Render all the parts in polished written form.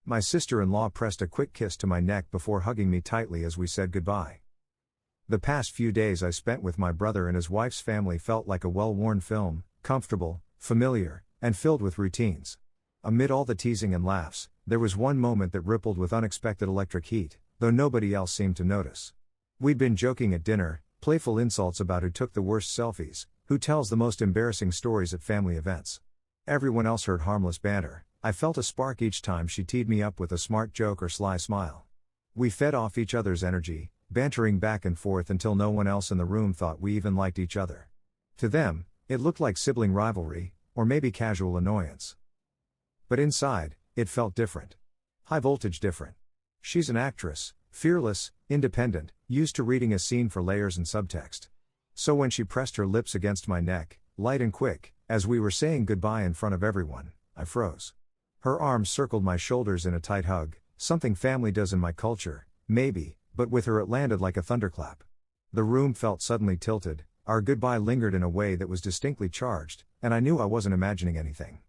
My sister-in-law pressed a quick kiss to my neck before hugging me tightly as we said goodbye. The past few days I spent with my brother and his wife's family felt like a well-worn film, comfortable, familiar, and filled with routines. Amid all the teasing and laughs, there was one moment that rippled with unexpected electric heat, though nobody else seemed to notice. We'd been joking at dinner, playful insults about who took the worst selfies, who tells the most embarrassing stories at family events. Everyone else heard harmless banter. I felt a spark each time she teed me up with a smart joke or sly smile. We fed off each other's energy, bantering back and forth until no one else in the room thought we even liked each other. To them, it looked like sibling rivalry, or maybe casual annoyance. But inside, it felt different. High voltage different. She's an actress, fearless, independent, used to reading a scene for layers and subtext. So when she pressed her lips against my neck, light and quick, as we were saying goodbye in front of everyone, I froze. Her arms circled my shoulders in a tight hug, something family does in my culture, maybe, but with her it landed like a thunderclap. The room felt suddenly tilted, our goodbye lingered in a way that was distinctly charged, and I knew I wasn't imagining anything.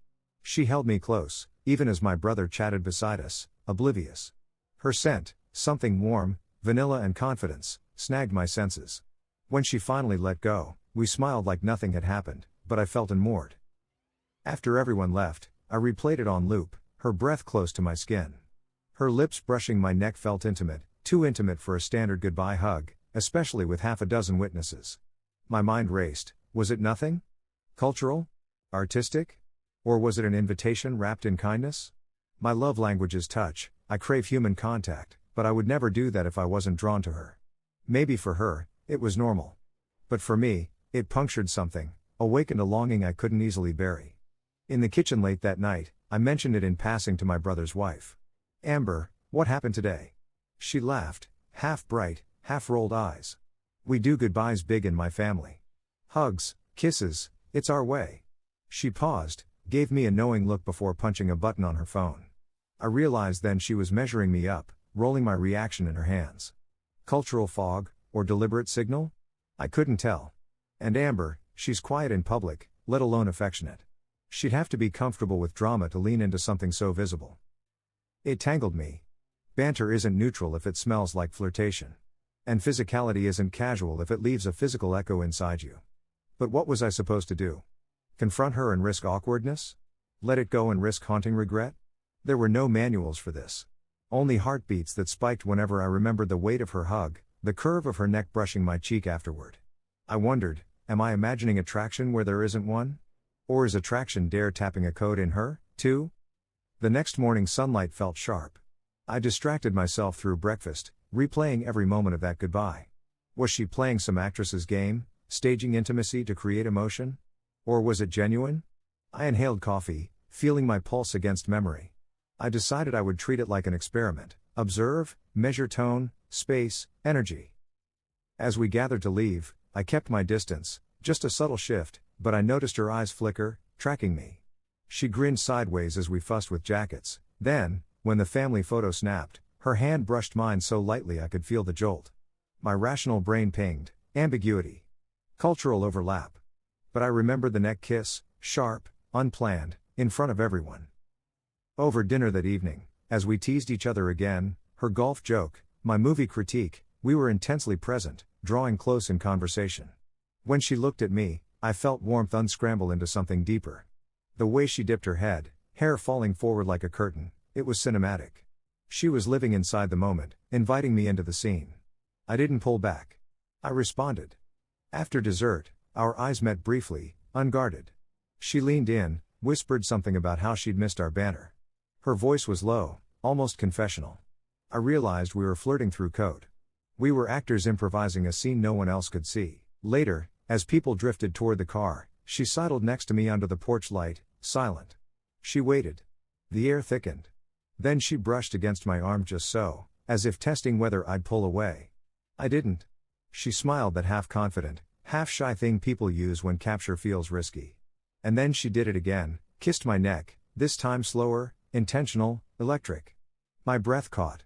She held me close, even as my brother chatted beside us, oblivious. Her scent, something warm, vanilla and confidence, snagged my senses. When she finally let go, we smiled like nothing had happened, but I felt unmoored. After everyone left, I replayed it on loop, her breath close to my skin. Her lips brushing my neck felt intimate, too intimate for a standard goodbye hug, especially with half a dozen witnesses. My mind raced. Was it nothing? Cultural? Artistic? Or was it an invitation wrapped in kindness? My love language is touch. I crave human contact, but I would never do that if I wasn't drawn to her. Maybe for her, it was normal. But for me, it punctured something, awakened a longing I couldn't easily bury. In the kitchen late that night, I mentioned it in passing to my brother's wife. "Amber, what happened today?" She laughed, half bright, half rolled eyes. "We do goodbyes big in my family. Hugs, kisses, it's our way." She paused, gave me a knowing look before punching a button on her phone. I realized then she was measuring me up, rolling my reaction in her hands. Cultural fog, or deliberate signal? I couldn't tell. And Amber, she's quiet in public, let alone affectionate. She'd have to be comfortable with drama to lean into something so visible. It tangled me. Banter isn't neutral if it smells like flirtation. And physicality isn't casual if it leaves a physical echo inside you. But what was I supposed to do? Confront her and risk awkwardness? Let it go and risk haunting regret? There were no manuals for this. Only heartbeats that spiked whenever I remembered the weight of her hug, the curve of her neck brushing my cheek afterward. I wondered, am I imagining attraction where there isn't one? Or is attraction dare tapping a code in her, too? The next morning's sunlight felt sharp. I distracted myself through breakfast, replaying every moment of that goodbye. Was she playing some actress's game, staging intimacy to create emotion? Or was it genuine? I inhaled coffee, feeling my pulse against memory. I decided I would treat it like an experiment, observe, measure tone, space, energy. As we gathered to leave, I kept my distance, just a subtle shift, but I noticed her eyes flicker, tracking me. She grinned sideways as we fussed with jackets. Then, when the family photo snapped, her hand brushed mine so lightly I could feel the jolt. My rational brain pinged, ambiguity. Cultural overlap. But I remembered the neck kiss, sharp, unplanned, in front of everyone. Over dinner that evening, as we teased each other again, her golf joke, my movie critique, we were intensely present, drawing close in conversation. When she looked at me, I felt warmth unscramble into something deeper. The way she dipped her head, hair falling forward like a curtain, it was cinematic. She was living inside the moment, inviting me into the scene. I didn't pull back. I responded. After dessert, our eyes met briefly, unguarded. She leaned in, whispered something about how she'd missed our banter. Her voice was low, almost confessional. I realized we were flirting through code. We were actors improvising a scene no one else could see. Later, as people drifted toward the car, she sidled next to me under the porch light, silent. She waited. The air thickened. Then she brushed against my arm just so, as if testing whether I'd pull away. I didn't. She smiled, that half-confident, half-shy thing people use when capture feels risky. And then she did it again, kissed my neck, this time slower, intentional, electric. My breath caught.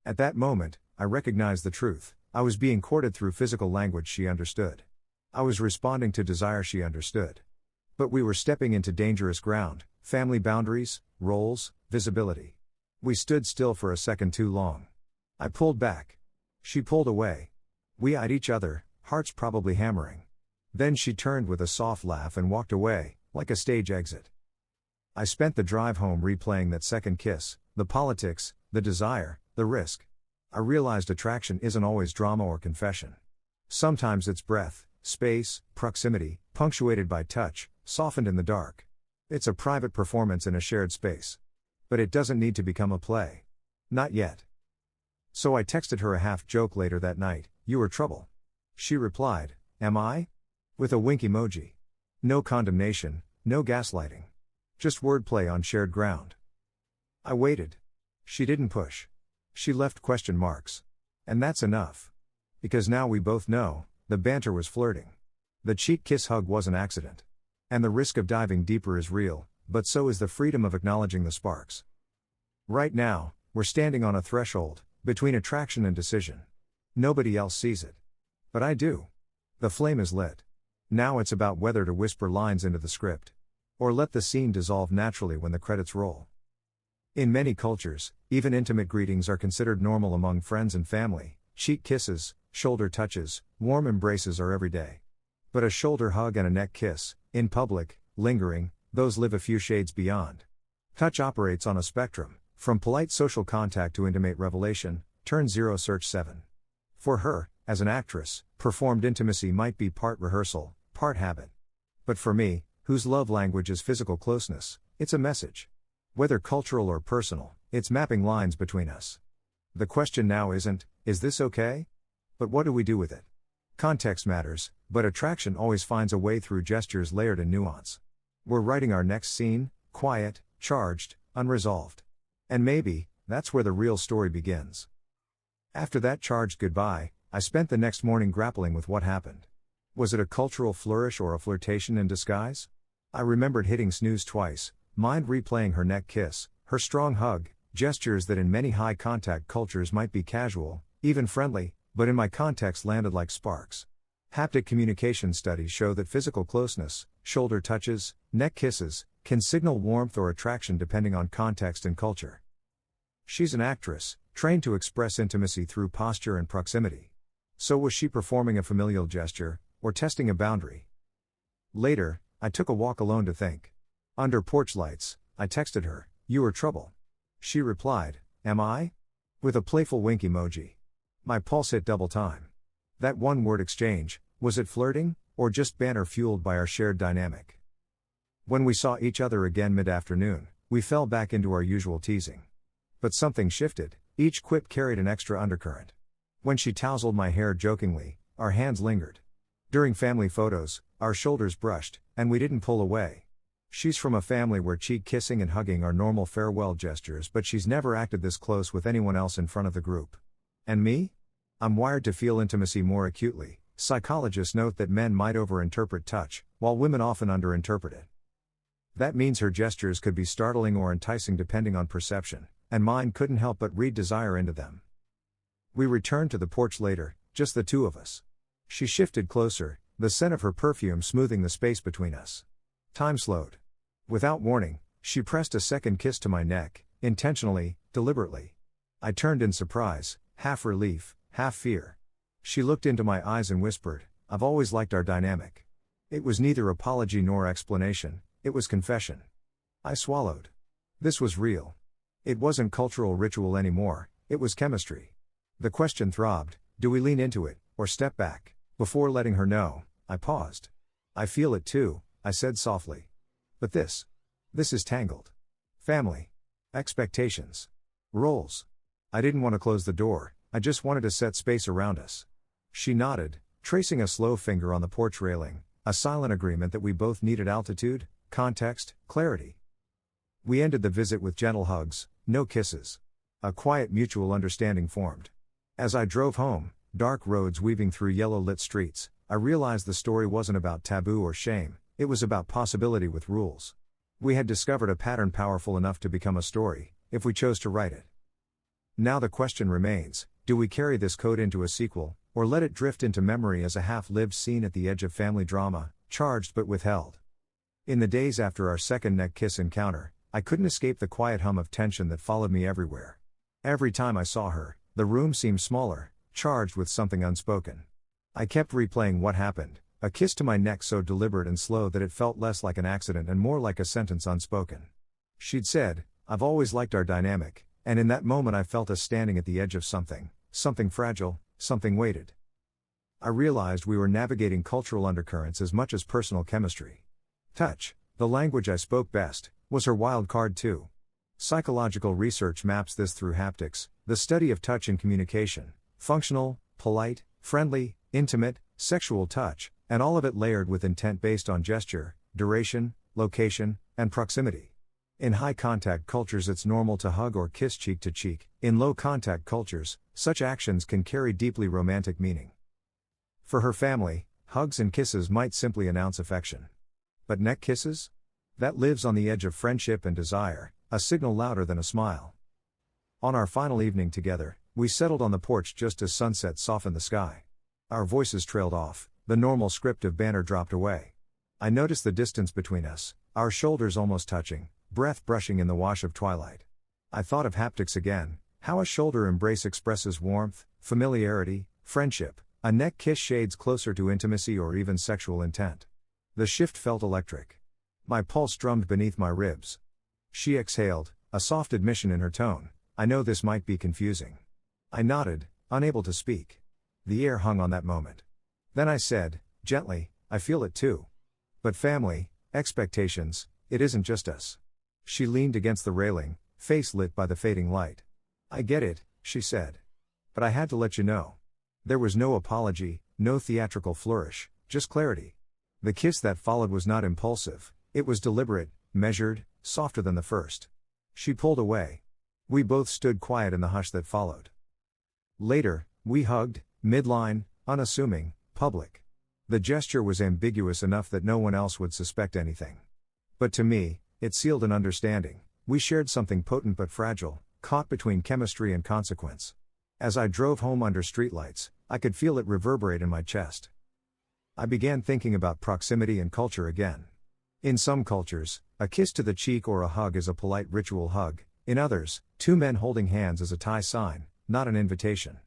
At that moment, I recognized the truth. I was being courted through physical language she understood. I was responding to desire she understood. But we were stepping into dangerous ground, family boundaries, roles, visibility. We stood still for a second too long. I pulled back. She pulled away. We eyed each other, hearts probably hammering. Then she turned with a soft laugh and walked away, like a stage exit. I spent the drive home replaying that second kiss, the politics, the desire, the risk. I realized attraction isn't always drama or confession. Sometimes it's breath, space, proximity, punctuated by touch, softened in the dark. It's a private performance in a shared space. But it doesn't need to become a play. Not yet. So I texted her a half-joke later that night, "You were trouble." She replied, "Am I?" with a wink emoji. No condemnation, no gaslighting. Just wordplay on shared ground. I waited. She didn't push. She left question marks. And that's enough. Because now we both know, the banter was flirting. The cheek kiss hug was an accident. And the risk of diving deeper is real, but so is the freedom of acknowledging the sparks. Right now, we're standing on a threshold, between attraction and decision. Nobody else sees it. But I do. The flame is lit. Now it's about whether to whisper lines into the script. Or let the scene dissolve naturally when the credits roll. In many cultures, even intimate greetings are considered normal among friends and family. Cheek kisses, shoulder touches, warm embraces are everyday. But a shoulder hug and a neck kiss, in public, lingering, those live a few shades beyond. Touch operates on a spectrum, from polite social contact to intimate revelation, turn 0 search 7. For her, as an actress, performed intimacy might be part rehearsal, part habit. But for me, whose love language is physical closeness, it's a message. Whether cultural or personal, it's mapping lines between us. The question now isn't, is this okay? But what do we do with it? Context matters, but attraction always finds a way through gestures layered in nuance. We're writing our next scene, quiet, charged, unresolved. And maybe, that's where the real story begins. After that charged goodbye, I spent the next morning grappling with what happened. Was it a cultural flourish or a flirtation in disguise? I remembered hitting snooze twice, mind replaying her neck kiss, her strong hug, gestures that in many high-contact cultures might be casual, even friendly, but in my context landed like sparks. Haptic communication studies show that physical closeness, shoulder touches, neck kisses, can signal warmth or attraction depending on context and culture. She's an actress, trained to express intimacy through posture and proximity. So was she performing a familial gesture, or testing a boundary? Later, I took a walk alone to think. Under porch lights, I texted her, "You were trouble." She replied, "Am I?" with a playful wink emoji. My pulse hit double time. That one-word exchange, was it flirting, or just banter fueled by our shared dynamic? When we saw each other again mid-afternoon, we fell back into our usual teasing. But something shifted, each quip carried an extra undercurrent. When she tousled my hair jokingly, our hands lingered. During family photos, our shoulders brushed, and we didn't pull away. She's from a family where cheek kissing and hugging are normal farewell gestures, but she's never acted this close with anyone else in front of the group. And me? I'm wired to feel intimacy more acutely. Psychologists note that men might overinterpret touch, while women often underinterpret it. That means her gestures could be startling or enticing depending on perception, and mine couldn't help but read desire into them. We returned to the porch later, just the two of us. She shifted closer, the scent of her perfume smoothing the space between us. Time slowed. Without warning, she pressed a second kiss to my neck, intentionally, deliberately. I turned in surprise, half relief, half fear. She looked into my eyes and whispered, "I've always liked our dynamic." It was neither apology nor explanation, it was confession. I swallowed. This was real. It wasn't cultural ritual anymore, it was chemistry. The question throbbed, do we lean into it, or step back? Before letting her know, I paused. "I feel it too," I said softly. "But this is tangled. Family. Expectations. Roles." I didn't want to close the door, I just wanted to set space around us. She nodded, tracing a slow finger on the porch railing, a silent agreement that we both needed altitude, context, clarity. We ended the visit with gentle hugs, no kisses. A quiet mutual understanding formed. As I drove home, dark roads weaving through yellow-lit streets, I realized the story wasn't about taboo or shame, it was about possibility with rules. We had discovered a pattern powerful enough to become a story, if we chose to write it. Now the question remains, do we carry this code into a sequel, or let it drift into memory as a half-lived scene at the edge of family drama, charged but withheld? In the days after our second neck kiss encounter, I couldn't escape the quiet hum of tension that followed me everywhere. Every time I saw her, the room seemed smaller, charged with something unspoken. I kept replaying what happened, a kiss to my neck so deliberate and slow that it felt less like an accident and more like a sentence unspoken. She'd said, "I've always liked our dynamic," and in that moment I felt us standing at the edge of something fragile, something weighted. I realized we were navigating cultural undercurrents as much as personal chemistry. Touch, the language I spoke best, was her wild card too. Psychological research maps this through haptics, the study of touch in communication: functional, polite, friendly, intimate, sexual touch, and all of it layered with intent based on gesture, duration, location, and proximity. In high-contact cultures it's normal to hug or kiss cheek to cheek. In low-contact cultures, such actions can carry deeply romantic meaning. For her family, hugs and kisses might simply announce affection. But neck kisses? That lives on the edge of friendship and desire, a signal louder than a smile. On our final evening together, we settled on the porch just as sunset softened the sky. Our voices trailed off, the normal script of banter dropped away. I noticed the distance between us, our shoulders almost touching, breath brushing in the wash of twilight. I thought of haptics again, how a shoulder embrace expresses warmth, familiarity, friendship, a neck kiss shades closer to intimacy or even sexual intent. The shift felt electric. My pulse drummed beneath my ribs. She exhaled, a soft admission in her tone, "I know this might be confusing." I nodded, unable to speak. The air hung on that moment. Then I said, gently, "I feel it too. But family, expectations, it isn't just us." She leaned against the railing, face lit by the fading light. "I get it," she said. "But I had to let you know." There was no apology, no theatrical flourish, just clarity. The kiss that followed was not impulsive, it was deliberate, measured, softer than the first. She pulled away. We both stood quiet in the hush that followed. Later, we hugged, midline, unassuming, public. The gesture was ambiguous enough that no one else would suspect anything. But to me, it sealed an understanding. We shared something potent but fragile, caught between chemistry and consequence. As I drove home under streetlights, I could feel it reverberate in my chest. I began thinking about proximity and culture again. In some cultures, a kiss to the cheek or a hug is a polite ritual hug. In others, two men holding hands is a tie sign, not an invitation.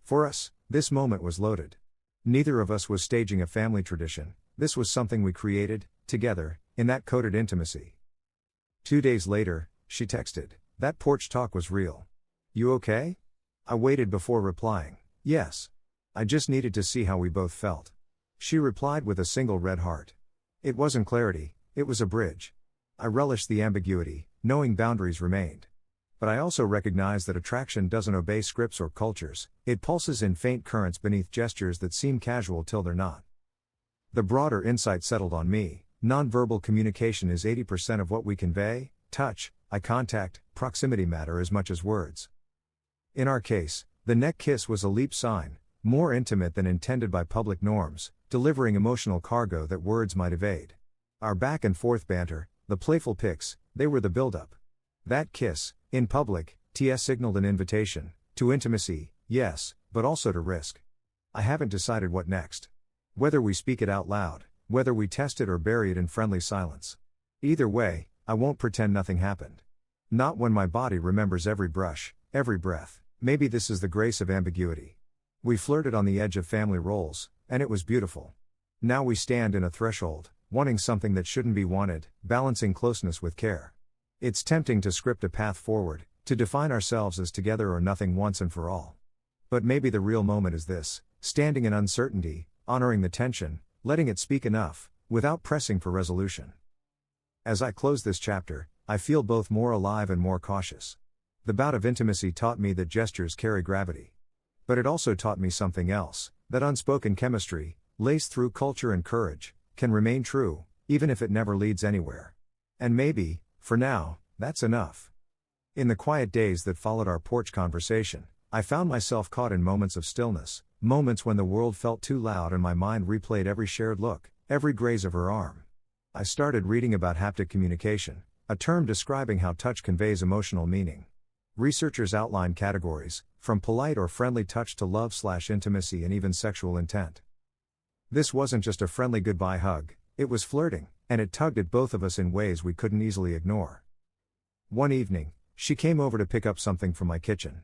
For us, this moment was loaded. Neither of us was staging a family tradition, this was something we created, together, in that coded intimacy. 2 days later, she texted, "That porch talk was real. You okay?" I waited before replying, "Yes. I just needed to see how we both felt." She replied with a single red heart. It wasn't clarity, it was a bridge. I relished the ambiguity, knowing boundaries remained. But I also recognized that attraction doesn't obey scripts or cultures, it pulses in faint currents beneath gestures that seem casual till they're not. The broader insight settled on me: nonverbal communication is 80% of what we convey. Touch, eye contact, proximity matter as much as words. In our case, the neck kiss was a leap sign, more intimate than intended by public norms, delivering emotional cargo that words might evade. Our back and forth banter, the playful pics, they were the build-up. That kiss, in public, signaled an invitation, to intimacy, yes, but also to risk. I haven't decided what next. Whether we speak it out loud, whether we test it or bury it in friendly silence. Either way, I won't pretend nothing happened. Not when my body remembers every brush, every breath. Maybe this is the grace of ambiguity. We flirted on the edge of family roles, and it was beautiful. Now we stand in a threshold, wanting something that shouldn't be wanted, balancing closeness with care. It's tempting to script a path forward, to define ourselves as together or nothing once and for all. But maybe the real moment is this: standing in uncertainty, honoring the tension, letting it speak enough, without pressing for resolution. As I close this chapter, I feel both more alive and more cautious. The bout of intimacy taught me that gestures carry gravity. But it also taught me something else, that unspoken chemistry, laced through culture and courage, can remain true, even if it never leads anywhere. And maybe, for now, that's enough. In the quiet days that followed our porch conversation, I found myself caught in moments of stillness, moments when the world felt too loud and my mind replayed every shared look, every graze of her arm. I started reading about haptic communication, a term describing how touch conveys emotional meaning. Researchers outline categories, from polite or friendly touch to love/intimacy and even sexual intent. This wasn't just a friendly goodbye hug, it was flirting, and it tugged at both of us in ways we couldn't easily ignore. One evening, she came over to pick up something from my kitchen.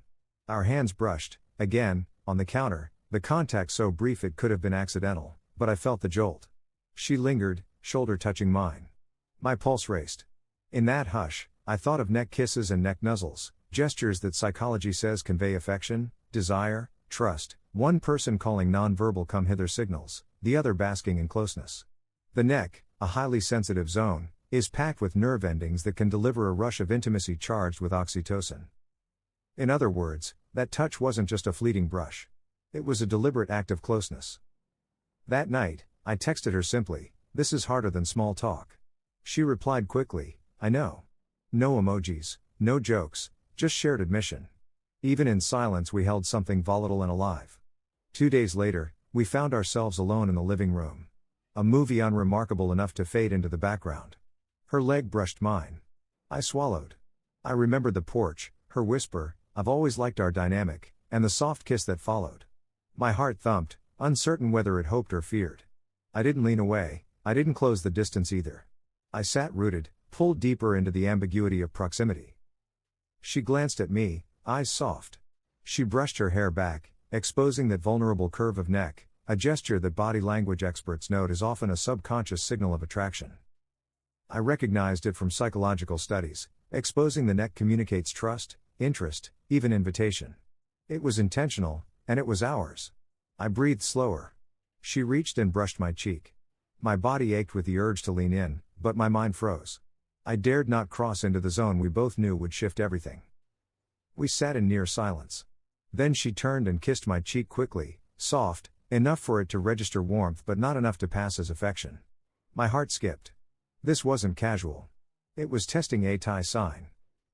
Our hands brushed, again, on the counter, the contact so brief it could have been accidental, but I felt the jolt. She lingered, shoulder touching mine. My pulse raced. In that hush, I thought of neck kisses and neck nuzzles, gestures that psychology says convey affection, desire, trust, one person calling nonverbal come hither signals, the other basking in closeness. The neck, a highly sensitive zone, is packed with nerve endings that can deliver a rush of intimacy charged with oxytocin. In other words, that touch wasn't just a fleeting brush. It was a deliberate act of closeness. That night, I texted her simply, "This is harder than small talk." She replied quickly, "I know." No emojis, no jokes, just shared admission. Even in silence we held something volatile and alive. 2 days later, we found ourselves alone in the living room. A movie unremarkable enough to fade into the background. Her leg brushed mine. I swallowed. I remembered the porch, her whisper, "I've always liked our dynamic," and the soft kiss that followed. My heart thumped, uncertain whether it hoped or feared. I didn't lean away, I didn't close the distance either. I sat rooted, pulled deeper into the ambiguity of proximity. She glanced at me, eyes soft. She brushed her hair back, exposing that vulnerable curve of neck, a gesture that body language experts note is often a subconscious signal of attraction. I recognized it from psychological studies. Exposing the neck communicates trust, interest, even invitation. It was intentional, and it was ours. I breathed slower. She reached and brushed my cheek. My body ached with the urge to lean in, but my mind froze. I dared not cross into the zone we both knew would shift everything. We sat in near silence. Then she turned and kissed my cheek quickly, soft, enough for it to register warmth but not enough to pass as affection. My heart skipped. This wasn't casual. It was testing a tie sign.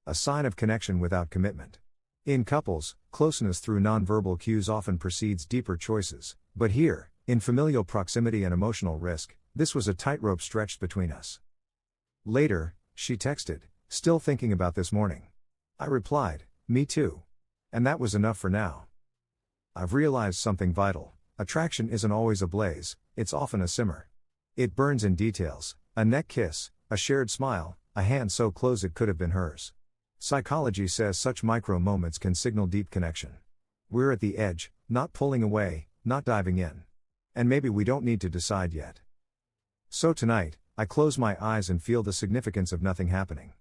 A sign of connection without commitment. In couples, closeness through nonverbal cues often precedes deeper choices, but here, in familial proximity and emotional risk, this was a tightrope stretched between us. Later, she texted, "Still thinking about this morning." I replied, "Me too." And that was enough for now. I've realized something vital. Attraction isn't always a blaze, it's often a simmer. It burns in details, a neck kiss, a shared smile, a hand so close it could have been hers. Psychology says such micro moments can signal deep connection. We're at the edge, not pulling away, not diving in. And maybe we don't need to decide yet. So tonight, I close my eyes and feel the significance of nothing happening.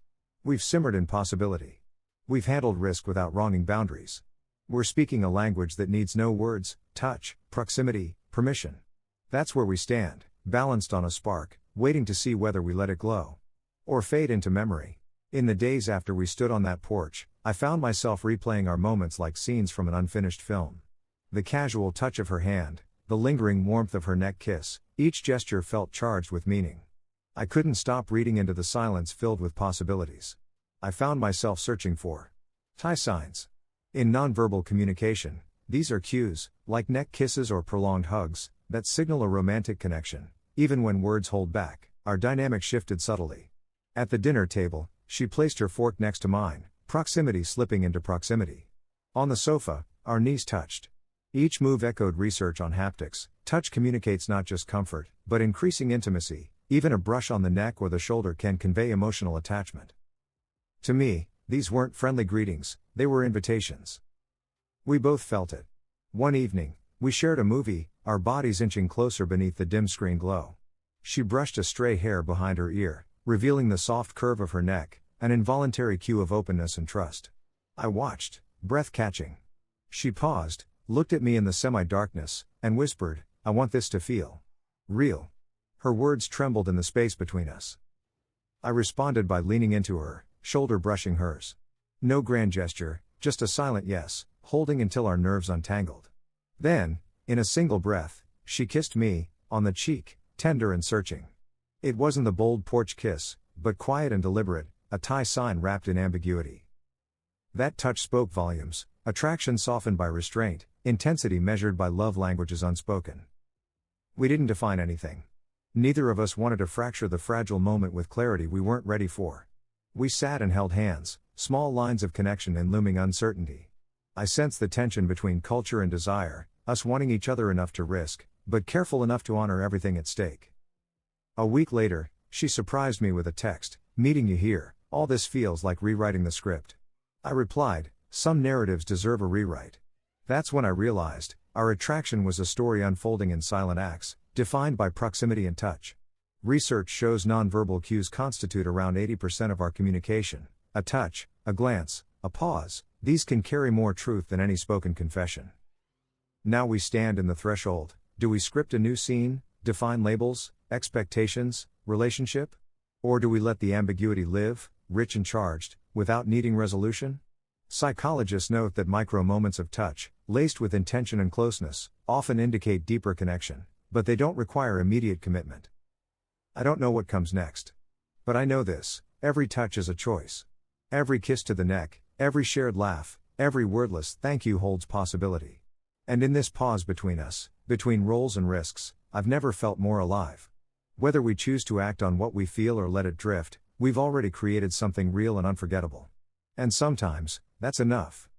We've simmered in possibility. We've handled risk without wronging boundaries. We're speaking a language that needs no words, touch, proximity, permission. That's where we stand, balanced on a spark, waiting to see whether we let it glow. Or fade into memory. In the days after we stood on that porch, I found myself replaying our moments like scenes from an unfinished film. The casual touch of her hand, the lingering warmth of her neck kiss, each gesture felt charged with meaning. I couldn't stop reading into the silence filled with possibilities. I found myself searching for tie signs. In nonverbal communication, these are cues, like neck kisses or prolonged hugs, that signal a romantic connection. Even when words hold back, our dynamic shifted subtly. At the dinner table, she placed her fork next to mine, proximity slipping into proximity. On the sofa, our knees touched. Each move echoed research on haptics. Touch communicates not just comfort, but increasing intimacy. Even a brush on the neck or the shoulder can convey emotional attachment. To me, these weren't friendly greetings, they were invitations. We both felt it. One evening, we shared a movie, our bodies inching closer beneath the dim screen glow. She brushed a stray hair behind her ear, revealing the soft curve of her neck, an involuntary cue of openness and trust. I watched, breath catching. She paused, looked at me in the semi-darkness, and whispered, "I want this to feel real." Her words trembled in the space between us. I responded by leaning into her, shoulder brushing hers. No grand gesture, just a silent yes, holding until our nerves untangled. Then, in a single breath, she kissed me, on the cheek, tender and searching. It wasn't the bold porch kiss, but quiet and deliberate, a tie sign wrapped in ambiguity. That touch spoke volumes, attraction softened by restraint, intensity measured by love languages unspoken. We didn't define anything. Neither of us wanted to fracture the fragile moment with clarity we weren't ready for. We sat and held hands, small lines of connection in looming uncertainty. I sensed the tension between culture and desire, us wanting each other enough to risk, but careful enough to honor everything at stake. A week later, she surprised me with a text, "Meeting you here, All this feels like rewriting the script. I replied, some narratives deserve a rewrite. That's when I realized, our attraction was a story unfolding in silent acts, defined by proximity and touch. Research shows nonverbal cues constitute around 80% of our communication. A touch, a glance, a pause, these can carry more truth than any spoken confession. Now we stand in the threshold. Do we script a new scene, define labels, expectations, relationship? Or do we let the ambiguity live, rich and charged, without needing resolution? Psychologists note that micro moments of touch, laced with intention and closeness, often indicate deeper connection, but they don't require immediate commitment. I don't know what comes next. But I know this, every touch is a choice. Every kiss to the neck, every shared laugh, every wordless thank you holds possibility. And in this pause between us, between roles and risks, I've never felt more alive. Whether we choose to act on what we feel or let it drift, we've already created something real and unforgettable. And sometimes, that's enough.